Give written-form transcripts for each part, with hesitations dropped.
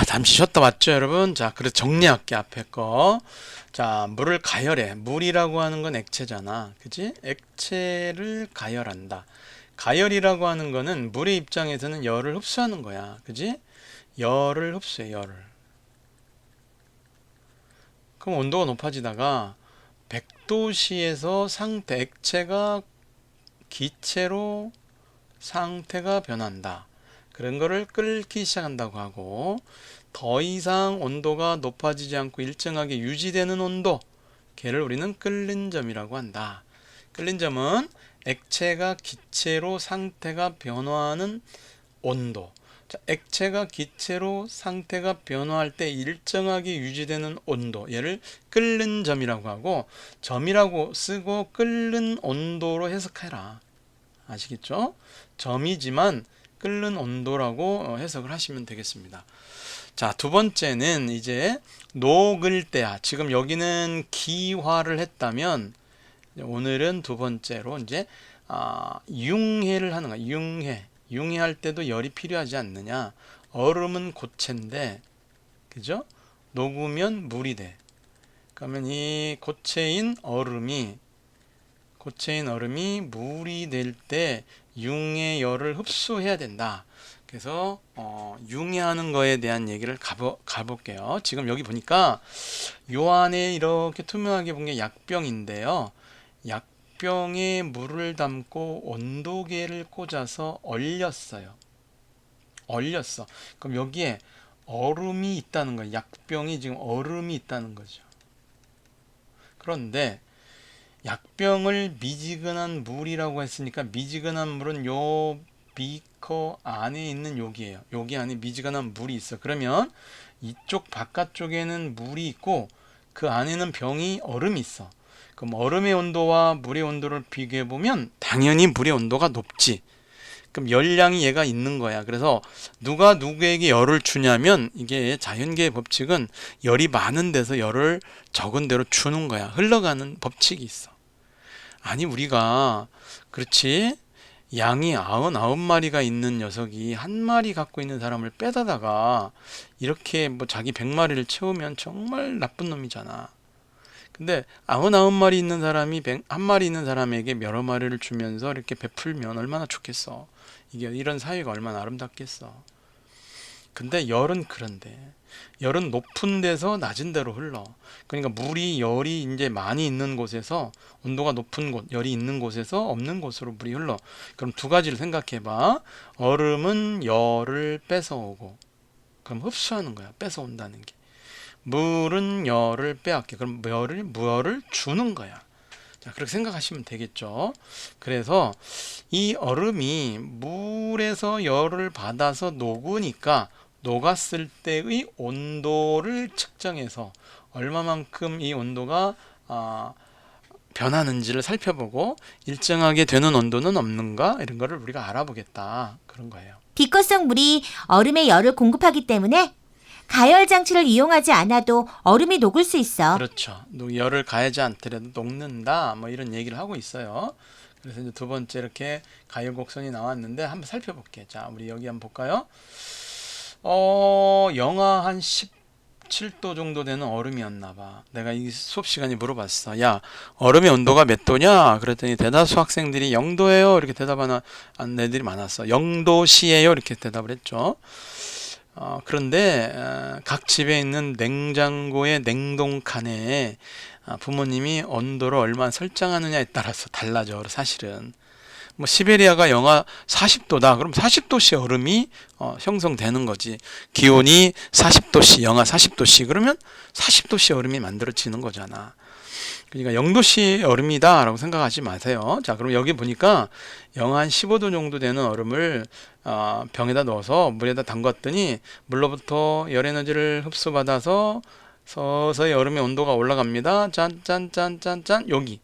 잠시 쉬었다 왔죠, 여러분? 자, 그래서 정리할게, 앞에 거. 자, 물을 가열해. 물이라고 하는 건 액체잖아. 그지? 액체를 가열한다. 가열이라고 하는 거는 물의 입장에서는 열을 흡수하는 거야. 그지? 열을 흡수해, 열을. 그럼 온도가 높아지다가 100도씨에서 상태, 액체가 기체로 상태가 변한다. 그런 거를 끓기 시작한다고 하고, 더 이상 온도가 높아지지 않고 일정하게 유지되는 온도, 걔를 우리는 끓는 점이라고 한다. 끓는 점은 액체가 기체로 상태가 변화하는 온도. 자, 액체가 기체로 상태가 변화할 때 일정하게 유지되는 온도, 얘를 끓는 점이라고 하고, 점이라고 쓰고 끓는 온도로 해석해라. 아시겠죠? 점이지만 끓는 온도라고 해석을 하시면 되겠습니다. 자, 두 번째는 이제 녹을 때야. 지금 여기는 기화를 했다면 오늘은 두 번째로 이제 융해를 하는 거야. 융해할 때도 열이 필요하지 않느냐. 얼음은 고체인데, 그죠? 녹으면 물이 돼. 그러면 이 고체인 얼음이 물이 될 때 융의 열을 흡수해야 된다. 그래서 융해하는 거에 대한 얘기를 가볼게요. 지금 여기 보니까 요 안에 이렇게 투명하게 본 게 약병인데요. 약병에 물을 담고 온도계를 꽂아서 얼렸어요. 그럼 여기에 얼음이 있다는 거예요. 약병이 지금 얼음이 있다는 거죠. 그런데 약병을 미지근한 물이라고 했으니까 미지근한 물은 요 비커 안에 있는 여기에요. 여기 안에 미지근한 물이 있어. 그러면 이쪽 바깥쪽에는 물이 있고 그 안에는 병이 얼음이 있어. 그럼 얼음의 온도와 물의 온도를 비교해 보면 당연히 물의 온도가 높지. 그럼 열량이 얘가 있는 거야. 그래서 누가 누구에게 열을 주냐면 이게 자연계의 법칙은 열이 많은 데서 열을 적은 대로 주는 거야. 흘러가는 법칙이 있어. 아니 우리가 그렇지 양이 99마리가 있는 녀석이 한 마리 갖고 있는 사람을 빼다다가 이렇게 뭐 자기 100마리를 채우면 정말 나쁜 놈이잖아. 근데 99마리 있는 사람이 한 마리 있는 사람에게 여러 마리를 주면서 이렇게 베풀면 얼마나 좋겠어. 이게 이런 사회가 얼마나 아름답겠어. 근데 열은 그런데 열은 높은 데서 낮은 데로 흘러. 그러니까 열이 이제 많이 있는 곳에서 온도가 높은 곳, 열이 있는 곳에서 없는 곳으로 물이 흘러. 그럼 두 가지를 생각해 봐. 얼음은 열을 뺏어오고, 그럼 흡수하는 거야. 뺏어온다는 게. 물은 열을 빼앗게. 그럼 열을 주는 거야. 자, 그렇게 생각하시면 되겠죠. 그래서 이 얼음이 물에서 열을 받아서 녹으니까 녹았을 때의 온도를 측정해서 얼마만큼 이 온도가 변하는지를 살펴보고 일정하게 되는 온도는 없는가 이런 거를 우리가 알아보겠다 그런 거예요. 비커 속 물이 얼음에 열을 공급하기 때문에 가열 장치를 이용하지 않아도 얼음이 녹을 수 있어. 그렇죠. 열을 가하지 않더라도 녹는다 뭐 이런 얘기를 하고 있어요. 그래서 이제 두 번째 이렇게 가열 곡선이 나왔는데 한번 살펴볼게요. 자, 우리 여기 한번 볼까요? 영하 한 17도 정도 되는 얼음이었나 봐. 내가 이 수업 시간에 물어봤어. 야, 얼음의 온도가 몇 도냐? 그랬더니 대다수 학생들이 0도예요. 이렇게 대답하는 애들이 많았어. 0도씨예요. 이렇게 대답을 했죠. 그런데 각 집에 있는 냉장고의 냉동칸에 부모님이 온도를 얼마나 설정하느냐에 따라서 달라져. 사실은 뭐 시베리아가 영하 40도다. 그럼 40도씨 얼음이 형성되는 거지. 기온이 40도씨, 영하 40도씨 그러면 40도씨 얼음이 만들어지는 거잖아. 그러니까 0도씨 얼음이다 라고 생각하지 마세요. 자, 그럼 여기 보니까 영하 한 15도 정도 되는 얼음을 병에다 넣어서 물에다 담갔더니 물로부터 열 에너지를 흡수받아서 서서히 얼음의 온도가 올라갑니다. 짠짠짠짠짠. 여기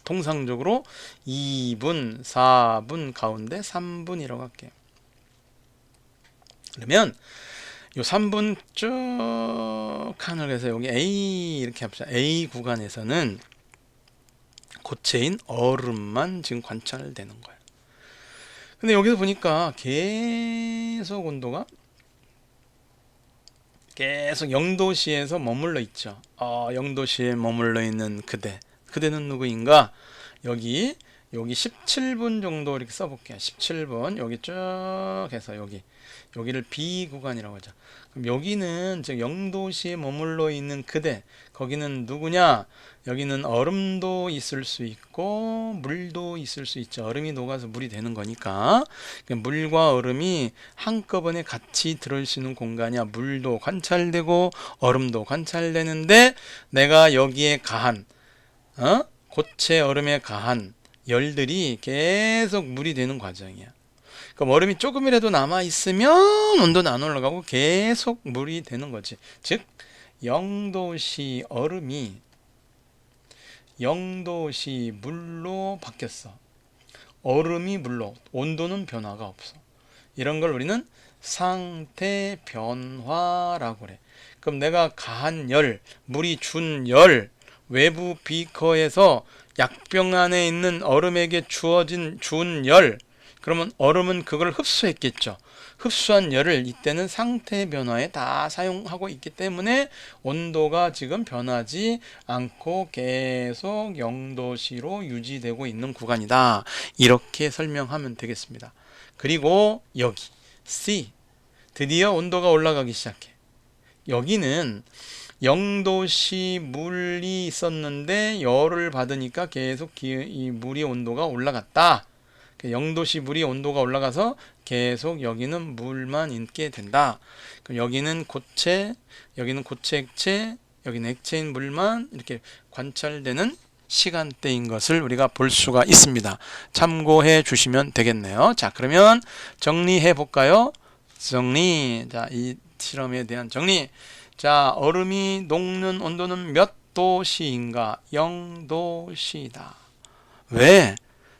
통상적으로 2분, 4분 가운데 3분이라고 할게요. 그러면 요 3분 쭉 칸을 해서 여기 A 이렇게 합시다. A 구간에서는 고체인 얼음만 지금 관찰되는 거예요. 근데 여기서 보니까 계속 온도가 계속 영도시에서 머물러 있죠. 영도시에 머물러 있는 그대. 그대는 누구인가? 여기 17분 정도 이렇게 써볼게요. 17분 여기 쭉 해서 여기를 B 구간이라고 하죠. 그럼 여기는 즉 영도시에 머물러 있는 그대, 거기는 누구냐? 여기는 얼음도 있을 수 있고 물도 있을 수 있죠. 얼음이 녹아서 물이 되는 거니까 물과 얼음이 한꺼번에 같이 들어있는 공간이야. 물도 관찰되고 얼음도 관찰되는데 내가 여기에 가한 고체 얼음에 가한 열들이 계속 물이 되는 과정이야. 그럼 얼음이 조금이라도 남아있으면 온도는 안 올라가고 계속 물이 되는 거지. 즉 영도시 얼음이 영도시 물로 바뀌었어. 얼음이 물로, 온도는 변화가 없어. 이런 걸 우리는 상태 변화라고 그래. 그럼 내가 가한 열, 물이 준 열, 외부 비커에서 약병 안에 있는 얼음에게 준 열, 그러면 얼음은 그걸 흡수했겠죠. 흡수한 열을 이때는 상태 변화에 다 사용하고 있기 때문에 온도가 지금 변하지 않고 계속 0도씨로 유지되고 있는 구간이다. 이렇게 설명하면 되겠습니다. 그리고 여기 C, 드디어 온도가 올라가기 시작해. 여기는 0도씨 물이 있었는데 열을 받으니까 계속 이 물의 온도가 올라갔다. 0도씨 물이 온도가 올라가서 계속 여기는 물만 있게 된다. 그럼 여기는 고체, 여기는 고체 액체, 여기는 액체인 물만 이렇게 관찰되는 시간대인 것을 우리가 볼 수가 있습니다. 참고해 주시면 되겠네요. 자, 그러면 정리해 볼까요? 정리. 자, 이 실험에 대한 정리. 자, 얼음이 녹는 온도는 몇 도씨인가? 0도씨다. 왜?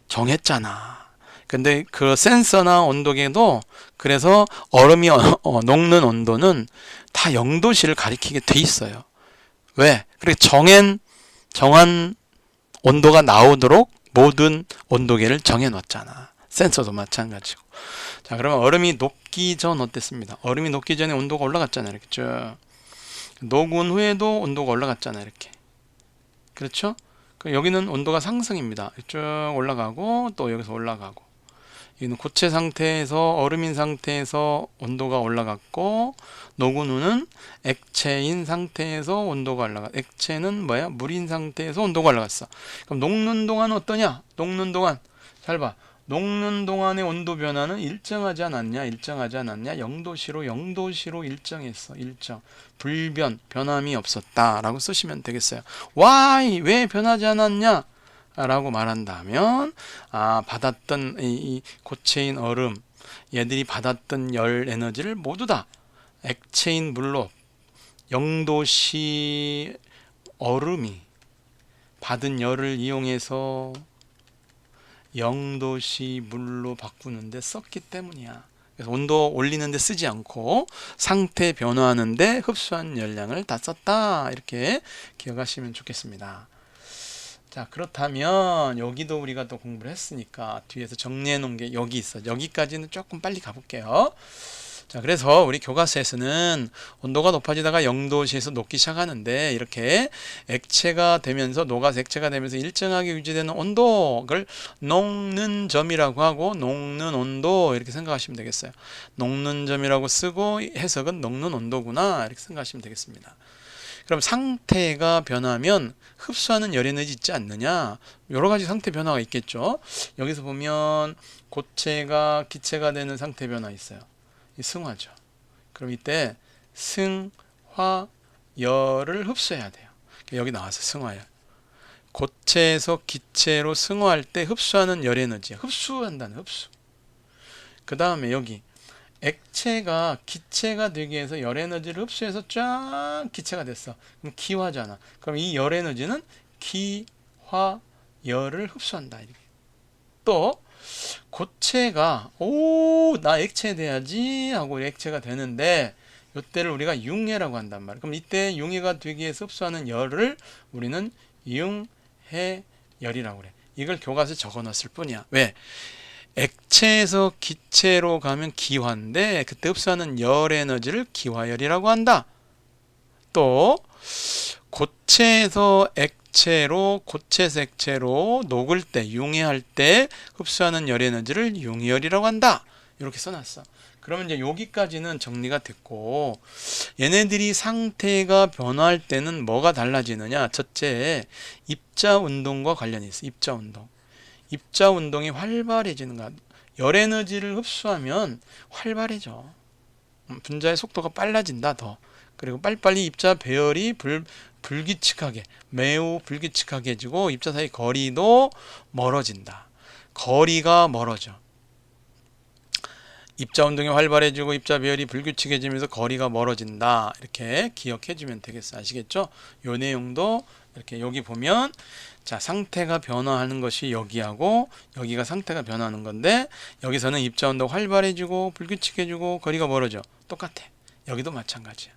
정했잖아. 근데 그 센서나 온도계도 그래서 얼음이 녹는 온도는 다 0도씨를 가리키게 돼 있어요. 왜? 그렇게 정한 온도가 나오도록 모든 온도계를 정해 놓았잖아. 센서도 마찬가지고. 자, 그러면 얼음이 녹기 전 어땠습니다? 얼음이 녹기 전에 온도가 올라갔잖아요. 이렇게 쭉. 녹은 후에도 온도가 올라갔잖아요. 이렇게. 그렇죠? 여기는 온도가 상승입니다. 쭉 올라가고 또 여기서 올라가고. 여기는 고체 상태에서 얼음인 상태에서 온도가 올라갔고 녹은 후는 액체인 상태에서 온도가 올라갔. 액체는 뭐야? 물인 상태에서 온도가 올라갔어. 그럼 녹는 동안 어떠냐? 녹는 동안 잘 봐. 녹는 동안의 온도 변화는 일정하지 않았냐? 0도씨로 일정했어. 일정. 불변, 변함이 없었다 라고 쓰시면 되겠어요. Why? 왜 변하지 않았냐? 라고 말한다면 받았던 이 고체인 얼음, 얘들이 받았던 열 에너지를 모두 다 액체인 물로 0도씨 얼음이 받은 열을 이용해서 0도씨 물로 바꾸는데 썼기 때문이야. 그래서 온도 올리는데 쓰지 않고 상태 변화하는데 흡수한 열량을 다 썼다. 이렇게 기억하시면 좋겠습니다. 자, 그렇다면 여기도 우리가 또 공부를 했으니까 뒤에서 정리해 놓은 게 여기 있어. 여기까지는 조금 빨리 가볼게요. 자, 그래서 우리 교과서에서는 온도가 높아지다가 0도씨에서 녹기 시작하는데 이렇게 액체가 되면서 녹아서 액체가 되면서 일정하게 유지되는 온도를 녹는 점이라고 하고 녹는 온도 이렇게 생각하시면 되겠어요. 녹는 점이라고 쓰고 해석은 녹는 온도구나 이렇게 생각하시면 되겠습니다. 그럼 상태가 변하면 흡수하는 열 에너지 있지 않느냐? 여러 가지 상태 변화가 있겠죠. 여기서 보면 고체가 기체가 되는 상태 변화 있어요. 이 승화죠. 그럼 이때 승화열을 흡수해야 돼요. 여기 나와서 승화열. 고체에서 기체로 승화할 때 흡수하는 열 에너지. 흡수한다는 흡수. 그 다음에 여기 액체가 기체가 되기 위해서 열 에너지를 흡수해서 쫙 기체가 됐어. 그럼 기화잖아. 그럼 이 열 에너지는 기화열을 흡수한다. 이렇게. 또 고체가 나 액체 돼야지 하고 액체가 되는데 이때를 우리가 융해라고 한단 말이야. 그럼 이때 융해가 되기 위해서 흡수하는 열을 우리는 융해열이라고 그래. 이걸 교과서에 적어놨을 뿐이야. 왜? 액체에서 기체로 가면 기화인데 그때 흡수하는 열 에너지를 기화열이라고 한다. 또 고체에서 액체로, 고체에서 액체로 녹을 때, 융해할 때 흡수하는 열 에너지를 융열이라고 한다. 이렇게 써놨어. 그러면 이제 여기까지는 정리가 됐고, 얘네들이 상태가 변화할 때는 뭐가 달라지느냐? 첫째, 입자 운동과 관련이 있어. 입자 운동. 입자 운동이 활발해지는 것. 열 에너지를 흡수하면 활발해져. 분자의 속도가 빨라진다, 더. 그리고 빨리빨리 입자 배열이 불규칙하게, 매우 불규칙하게 해지고 입자 사이 거리도 멀어진다. 거리가 멀어져. 입자 운동이 활발해지고 입자 배열이 불규칙해지면서 거리가 멀어진다. 이렇게 기억해 주면 되겠어. 아시겠죠? 요 내용도 이렇게 여기 보면 자, 상태가 변화하는 것이 여기하고 여기가 상태가 변화하는 건데 여기서는 입자 운동 활발해지고 불규칙해지고 거리가 멀어져. 똑같아. 여기도 마찬가지야.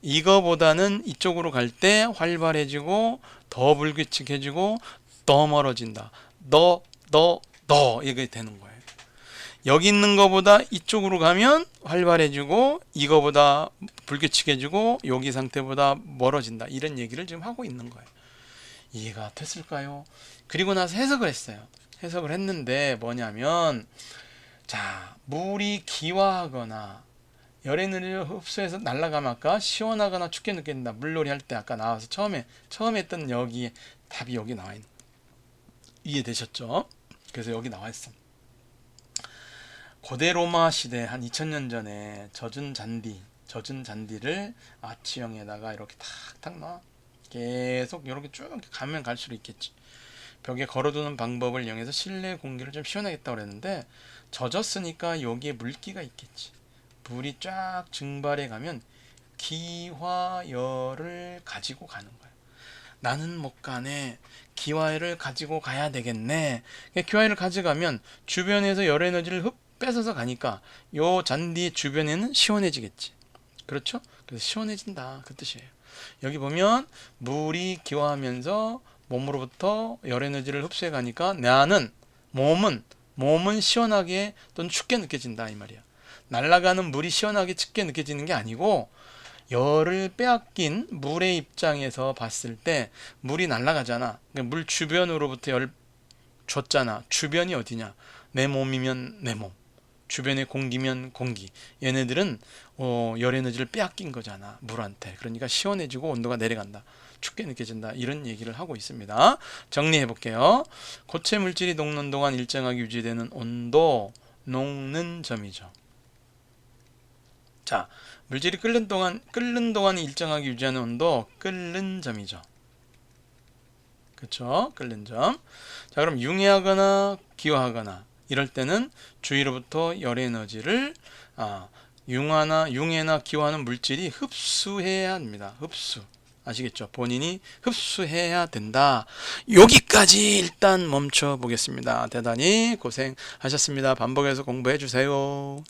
이거보다는 이쪽으로 갈 때 활발해지고 더 불규칙해지고 더 멀어진다. 이게 되는 거예요. 여기 있는 거보다 이쪽으로 가면 활발해지고 이거보다 불규칙해지고 여기 상태보다 멀어진다. 이런 얘기를 지금 하고 있는 거예요. 이해가 됐을까요? 그리고 나서 해석을 했어요. 해석을 했는데 뭐냐면 자, 물이 기화하거나 열 에너지를 흡수해서 날아가면 아까 시원하거나 춥게 느껴진다. 물놀이 할 때 아까 나와서 처음에 했던 여기 답이 여기 나와 있는 거예요. 이해되셨죠? 그래서 여기 나와 있어. 고대 로마 시대 한 2000년 전에 젖은 잔디를 아치형에다가 이렇게 탁탁 놔. 계속 이렇게 쭉 가면 갈수록 있겠지. 벽에 걸어두는 방법을 이용해서 실내 공기를 좀 시원하게 했다고 그랬는데 젖었으니까 여기에 물기가 있겠지. 물이 쫙 증발해 가면 기화열을 가지고 가는 거야. 나는 못 가네. 기화열을 가지고 가야 되겠네. 기화열을 가져가면 주변에서 열 에너지를 뺏어서 가니까 요 잔디 주변에는 시원해지겠지. 그렇죠? 그래서 시원해진다. 그 뜻이에요. 여기 보면 물이 기화하면서 몸으로부터 열 에너지를 흡수해 가니까 나는 몸은 시원하게 또는 춥게 느껴진다 이 말이야. 날아가는 물이 시원하게 춥게 느껴지는 게 아니고 열을 빼앗긴 물의 입장에서 봤을 때 물이 날아가잖아. 그러니까 물 주변으로부터 열 줬잖아. 주변이 어디냐? 내 몸이면 내 몸. 주변의 공기면 공기. 얘네들은 열 에너지를 빼앗긴 거잖아. 물한테. 그러니까 시원해지고 온도가 내려간다. 춥게 느껴진다. 이런 얘기를 하고 있습니다. 정리해 볼게요. 고체 물질이 녹는 동안 일정하게 유지되는 온도, 녹는 점이죠. 자, 물질이 끓는 동안 일정하게 유지하는 온도, 끓는 점이죠. 그쵸? 끓는 점. 자, 그럼 융해하거나 기화하거나 이럴 때는 주위로부터 열 에너지를 융해나 기화하는 물질이 흡수해야 합니다. 흡수. 아시겠죠? 본인이 흡수해야 된다. 여기까지 일단 멈춰 보겠습니다. 대단히 고생하셨습니다. 반복해서 공부해 주세요.